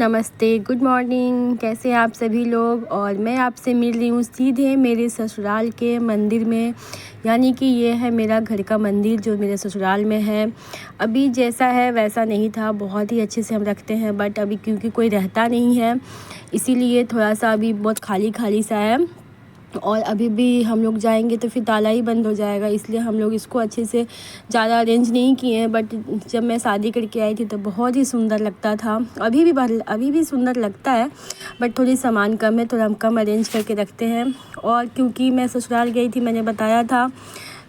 नमस्ते, good morning. कैसे हैं आप सभी लोग। और मैं आपसे मिल रही हूँ सीधे मेरे ससुराल के मंदिर में, यानी कि ये है मेरा घर का मंदिर जो मेरे ससुराल में है। अभी जैसा है वैसा नहीं था, बहुत ही अच्छे से हम रखते हैं, बट अभी क्योंकि कोई रहता नहीं है इसीलिए थोड़ा सा अभी बहुत खाली खाली सा है। और अभी भी हम लोग जाएंगे तो फिर ताला ही बंद हो जाएगा, इसलिए हम लोग इसको अच्छे से ज़्यादा अरेंज नहीं किए हैं। बट जब मैं शादी करके आई थी तो बहुत ही सुंदर लगता था, अभी भी सुंदर लगता है, बट थोड़ी सामान कम है, थोड़ा हम कम अरेंज करके रखते हैं। और क्योंकि मैं ससुराल गई थी, मैंने बताया था,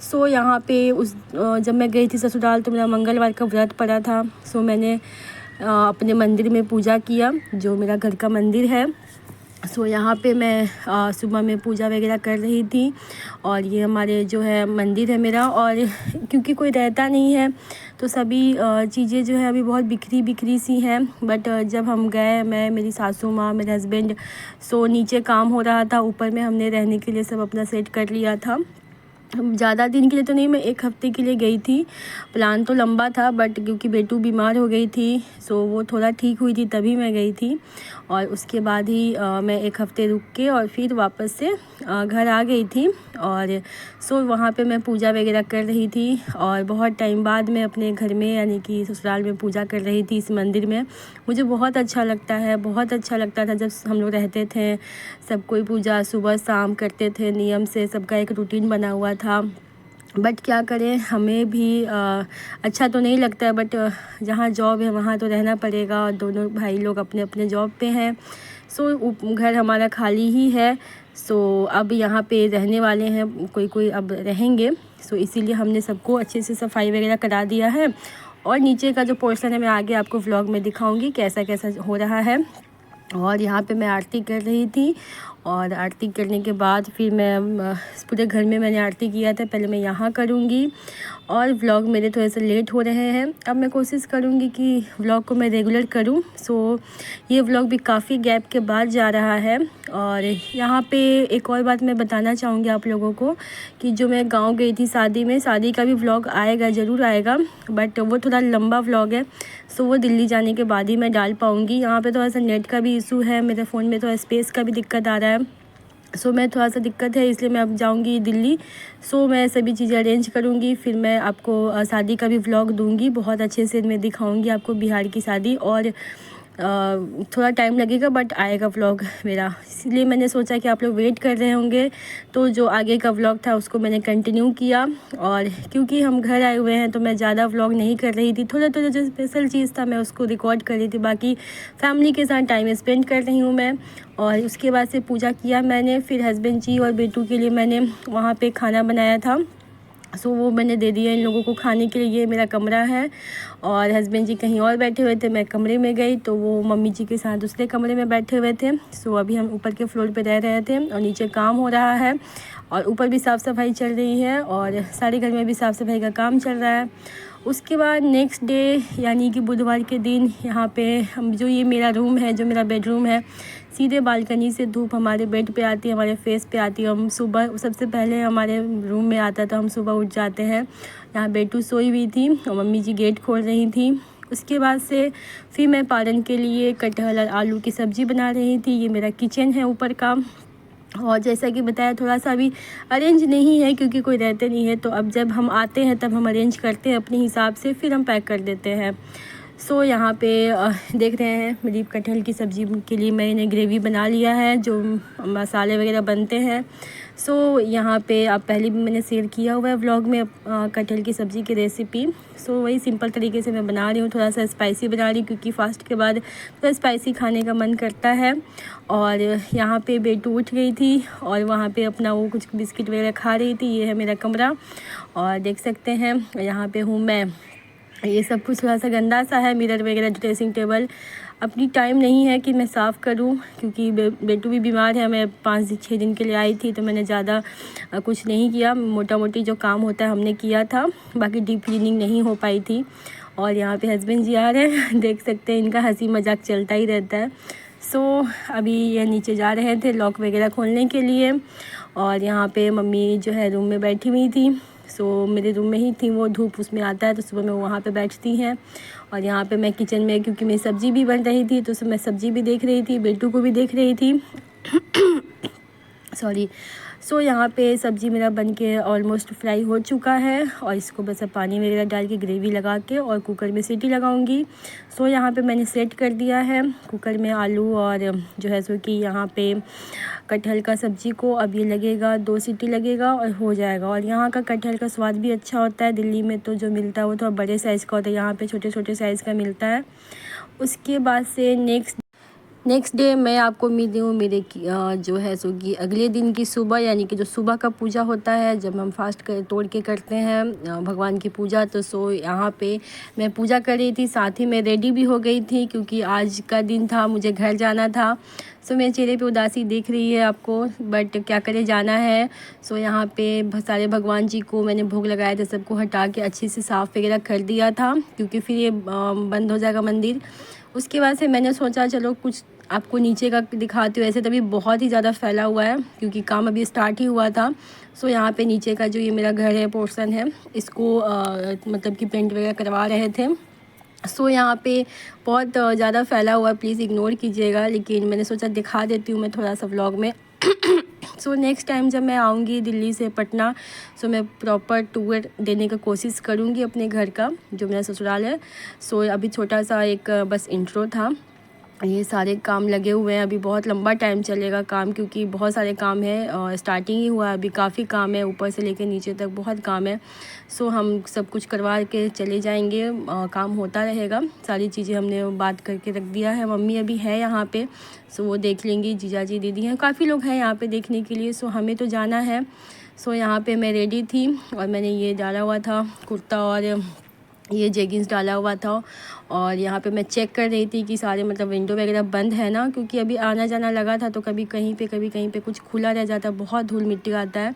सो यहाँ पे जब मैं गई थी ससुराल तो मेरा मंगलवार का व्रत पड़ा था। सो मैंने अपने मंदिर में पूजा किया, जो मेरा घर का मंदिर है। सो यहाँ पे मैं सुबह में पूजा वगैरह कर रही थी। और ये हमारे जो है मंदिर है मेरा, और क्योंकि कोई रहता नहीं है तो सभी चीज़ें जो है अभी बहुत बिखरी बिखरी सी हैं। बट जब हम गए, मैं, मेरी सासू माँ, मेरे हस्बैंड, सो नीचे काम हो रहा था, ऊपर में हमने रहने के लिए सब अपना सेट कर लिया था। ज़्यादा दिन के लिए तो नहीं, मैं 1 हफ़्ते के लिए गई थी। प्लान तो लंबा था, बट क्योंकि बेटू बीमार हो गई थी, सो वो थोड़ा ठीक हुई थी तभी मैं गई थी। और उसके बाद ही मैं 1 हफ़्ते रुक के और फिर वापस से घर आ गई थी। और सो वहाँ पे मैं पूजा वगैरह कर रही थी, और बहुत टाइम बाद मैं अपने घर में यानी कि ससुराल में पूजा कर रही थी इस मंदिर में। मुझे बहुत अच्छा लगता है, बहुत अच्छा लगता था जब हम लोग रहते थे। सब कोई पूजा सुबह शाम करते थे नियम से, सबका एक रूटीन बना हुआ था। बट क्या करें, हमें भी अच्छा तो नहीं लगता है, बट जहाँ जॉब है वहाँ तो रहना पड़ेगा, और दोनों भाई लोग अपने अपने जॉब पे हैं। सो घर हमारा खाली ही है। सो अब यहाँ पे रहने वाले हैं, कोई कोई अब रहेंगे। सो इसीलिए हमने सबको अच्छे से सफाई वगैरह करा दिया है। और नीचे का जो पोर्शन है मैं आगे आपको व्लॉग में दिखाऊंगी कैसा कैसा हो रहा है। और यहाँ पे मैं आरती कर रही थी, और आरती करने के बाद फिर मैं पूरे घर में मैंने आरती किया था, पहले मैं यहाँ करूँगी। और व्लॉग मेरे थोड़े से लेट हो रहे हैं, अब मैं कोशिश करूँगी कि व्लॉग को मैं रेगुलर करूँ। सो ये व्लॉग भी काफ़ी गैप के बाद जा रहा है। और यहाँ पे एक और बात मैं बताना चाहूँगी आप लोगों को कि जो मैं गाँव गई थी शादी में, शादी का भी व्लॉग आएगा, ज़रूर आएगा, बट वो थोड़ा लंबा व्लॉग है। सो वो दिल्ली जाने के बाद ही मैं डाल पाऊँगी। यहाँ पे थोड़ा सा नेट का भी इशू है, मेरे फ़ोन में थोड़ा स्पेस का भी दिक्कत आ रहा है। सो मैं थोड़ा सा दिक्कत है, इसलिए मैं अब जाऊंगी दिल्ली। सो मैं सभी चीज़ें अरेंज करूंगी, फिर मैं आपको शादी का भी व्लॉग दूंगी, बहुत अच्छे से मैं दिखाऊंगी आपको बिहार की शादी। और थोड़ा टाइम लगेगा बट आएगा व्लॉग मेरा, इसलिए मैंने सोचा कि आप लोग वेट कर रहे होंगे, तो जो आगे का व्लॉग था उसको मैंने कंटिन्यू किया। और क्योंकि हम घर आए हुए हैं तो मैं ज़्यादा व्लॉग नहीं कर रही थी, थोड़ा थोड़ा जो स्पेशल चीज़ था मैं उसको रिकॉर्ड कर रही थी, बाकी फैमिली के साथ टाइम स्पेंड कर रही हूँ मैं। और उसके बाद से पूजा किया मैंने, फिर हस्बैंड जी और बेटू के लिए मैंने वहाँ पे खाना बनाया था। सो वो मैंने दे दिया इन लोगों को खाने के लिए। ये मेरा कमरा है, और हस्बैंड जी कहीं और बैठे हुए थे, मैं कमरे में गई तो वो मम्मी जी के साथ दूसरे कमरे में बैठे हुए थे। सो अभी हम ऊपर के फ्लोर पे रह रहे थे, और नीचे काम हो रहा है, और ऊपर भी साफ़ सफाई चल रही है, और सारे घर में भी साफ़ सफाई का काम चल रहा है। उसके बाद नेक्स्ट डे यानी कि बुधवार के दिन यहाँ पे हम, जो ये मेरा रूम है, जो मेरा बेडरूम है, सीधे बालकनी से धूप हमारे बेड पे आती है, हमारे फेस पे आती है। हम सुबह सबसे पहले हमारे रूम में आता तो हम सुबह उठ जाते हैं। यहाँ बेटू सोई हुई थी और मम्मी जी गेट खोल रही थी। उसके बाद से फिर मैं पालन के लिए कटहल और आलू की सब्ज़ी बना रही थी। ये मेरा किचन है ऊपर का, और जैसा कि बताया थोड़ा सा अभी अरेंज नहीं है क्योंकि कोई रहते नहीं है, तो अब जब हम आते हैं तब हम अरेंज करते हैं अपने हिसाब से, फिर हम पैक कर देते हैं। सो यहाँ पे देख रहे हैं मेरी कटहल की सब्ज़ी के लिए मैंने ग्रेवी बना लिया है, जो मसाले वगैरह बनते हैं। सो यहाँ पे आप पहले भी मैंने शेयर किया हुआ है व्लॉग में कटहल की सब्ज़ी की रेसिपी। सो वही सिंपल तरीके से मैं बना रही हूँ, थोड़ा सा स्पाइसी बना रही हूँ क्योंकि फास्ट के बाद थोड़ा स्पाइसी खाने का मन करता है। और यहाँ पे बेटू उठ गई थी और वहाँ पे अपना वो कुछ बिस्किट वगैरह खा रही थी। ये है मेरा कमरा, और देख सकते हैं यहाँ पे हूँ मैं। ये सब कुछ थोड़ा सा गंदा सा है, मिरर वगैरह, ड्रेसिंग टेबल। अपनी टाइम नहीं है कि मैं साफ़ करूं क्योंकि बेटू भी बीमार है। मैं 5-6 दिन के लिए आई थी तो मैंने ज़्यादा कुछ नहीं किया, मोटा मोटी जो काम होता है हमने किया था, बाकी डीप क्लीनिंग नहीं हो पाई थी। और यहाँ पे हस्बैंड जी आ रहे हैं देख सकते हैं, इनका हंसी मजाक चलता ही रहता है। सो अभी ये नीचे जा रहे थे लॉक वगैरह खोलने के लिए, और यहाँ पे मम्मी जो है रूम में बैठी हुई थी। सो मेरे रूम में ही थी वो, धूप उसमें आता है तो सुबह मैं वहाँ पे बैठती हैं। और यहाँ पे मैं किचन में, क्योंकि मेरी सब्ज़ी भी बन रही थी तो मैं सब्ज़ी भी देख रही थी, बेटू को भी देख रही थी सॉरी। सो यहाँ पे सब्ज़ी मेरा बन के ऑलमोस्ट फ्राई हो चुका है और इसको बस अब पानी वगैरह डाल के ग्रेवी लगा के और कुकर में सीटी लगाऊंगी। सो यहाँ पे मैंने सेट कर दिया है कुकर में आलू और जो है सो कि यहाँ पे कटहल का सब्ज़ी को अब ये लगेगा 2 सीटी लगेगा और हो जाएगा। और यहाँ का कटहल का स्वाद भी अच्छा होता है। दिल्ली में तो जो मिलता है वो थोड़ा बड़े साइज़ का होता है, यहाँ पे छोटे छोटे साइज़ का मिलता है। उसके बाद से नेक्स्ट डे मैं आपको मिलती हूँ मेरे जो है सो कि अगले दिन की सुबह, यानी कि जो सुबह का पूजा होता है जब हम फास्ट तोड़ के करते हैं भगवान की पूजा। तो सो यहाँ पे मैं पूजा कर रही थी, साथ ही मैं रेडी भी हो गई थी क्योंकि आज का दिन था, मुझे घर जाना था। सो मेरे चेहरे पे उदासी दिख रही है आपको, बट क्या करे, जाना है। सो यहाँ पे सारे भगवान जी को मैंने भोग लगाया था, सबको हटा के अच्छे से साफ़ वगैरह कर दिया था क्योंकि फिर ये बंद हो जाएगा मंदिर। उसके बाद से मैंने सोचा चलो कुछ आपको नीचे का दिखाती हूँ। ऐसे तभी बहुत ही ज़्यादा फैला हुआ है क्योंकि काम अभी स्टार्ट ही हुआ था। सो यहाँ पे नीचे का जो ये मेरा घर है पोर्शन है, इसको मतलब कि पेंट वगैरह करवा रहे थे। सो यहाँ पे बहुत ज़्यादा फैला हुआ है, प्लीज़ इग्नोर कीजिएगा, लेकिन मैंने सोचा दिखा देती हूँ मैं थोड़ा सा व्लॉग में। सो नेक्स्ट टाइम जब मैं आऊँगी दिल्ली से पटना, सो मैं प्रॉपर टूर देने का कोशिश करूँगी अपने घर का, जो मेरा ससुराल है। सो अभी छोटा सा एक बस इंट्रो था। ये सारे काम लगे हुए हैं, अभी बहुत लंबा टाइम चलेगा काम क्योंकि बहुत सारे काम है और स्टार्टिंग ही हुआ है, अभी काफ़ी काम है, ऊपर से लेकर नीचे तक बहुत काम है। सो हम सब कुछ करवा के चले जाएंगे, काम होता रहेगा। सारी चीज़ें हमने बात करके रख दिया है, मम्मी अभी है यहाँ पे, सो वो देख लेंगी, जीजाजी दीदी हैं, काफ़ी लोग हैं यहाँ पे देखने के लिए। सो हमें तो जाना है। सो यहाँ पे मैं रेडी थी और मैंने ये डाला हुआ था कुर्ता और ये जेगिंग्स डाला हुआ था। और यहाँ पे मैं चेक कर रही थी कि सारे मतलब विंडो वगैरह बंद है ना, क्योंकि अभी आना जाना लगा था तो कभी कहीं पे कुछ खुला रह जाता है, बहुत धूल मिट्टी आता है।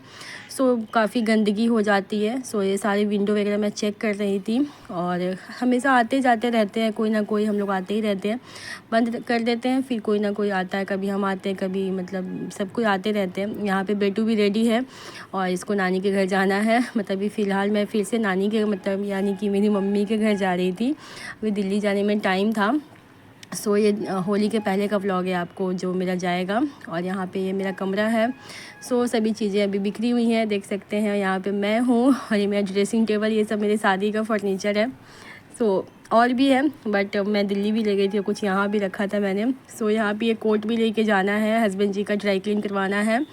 सो काफ़ी गंदगी हो जाती है। सो ये सारे विंडो वगैरह मैं चेक कर रही थी और हमेशा आते जाते रहते हैं, कोई ना कोई हम लोग आते ही रहते हैं, बंद कर देते हैं फिर कोई ना कोई आता है, कभी हम आते हैं कभी मतलब सब कोई आते रहते हैं। यहाँ पे बेटू भी रेडी है और इसको नानी के घर जाना है। मतलब अभी फ़िलहाल मैं फिर से नानी के मतलब यानी कि मेरी मम्मी के घर जा रही थी, अभी दिल्ली जाने में टाइम था। सो ये होली के पहले का व्लॉग है आपको जो मेरा जाएगा। और यहाँ पे ये मेरा कमरा है। सो सभी चीज़ें अभी बिखरी हुई हैं, देख सकते हैं। यहाँ पे मैं हूँ और ये मेरा ड्रेसिंग टेबल, ये सब मेरे शादी का फर्नीचर है। सो और भी है बट मैं दिल्ली भी ले गई थी, कुछ यहाँ भी रखा था मैंने। सो यहाँ पे ये कोट भी लेके जाना है, हस्बैंड जी का ड्राई क्लीन करवाना है।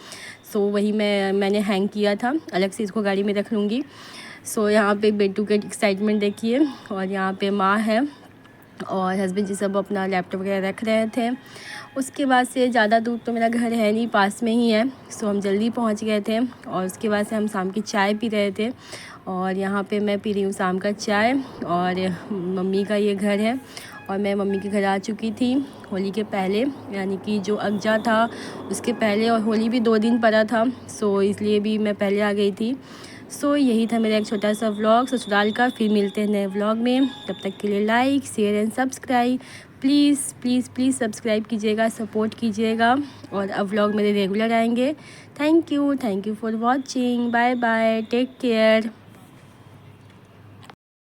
सो वही मैंने हैंग किया था, अलग से इसको गाड़ी में रख लूँगी। सो यहाँ पे बेटू के एक्साइटमेंट देखिए। और यहाँ पे माँ है और हस्बैंड जी सब अपना लैपटॉप वगैरह रख रहे थे। उसके बाद से ज़्यादा दूर तो मेरा घर है नहीं, पास में ही है। सो हम जल्दी पहुंच गए थे और उसके बाद से हम शाम की चाय पी रहे थे। और यहाँ पे मैं पी रही हूँ शाम का चाय। और मम्मी का ये घर है और मैं मम्मी के घर आ चुकी थी होली के पहले, यानी कि जो अगजा था उसके पहले, और होली भी 2 दिन पड़ा था। सो इसलिए भी मैं पहले आ गई थी। सो यही था मेरा एक छोटा सा व्लॉग ससुराल का। फिर मिलते हैं नए व्लॉग में, तब तक के लिए like share and subscribe, please please please subscribe कीजिएगा, सपोर्ट कीजिएगा। और अब व्लॉग मेरे रेगुलर आएंगे। Thank you for watching, bye bye, take care.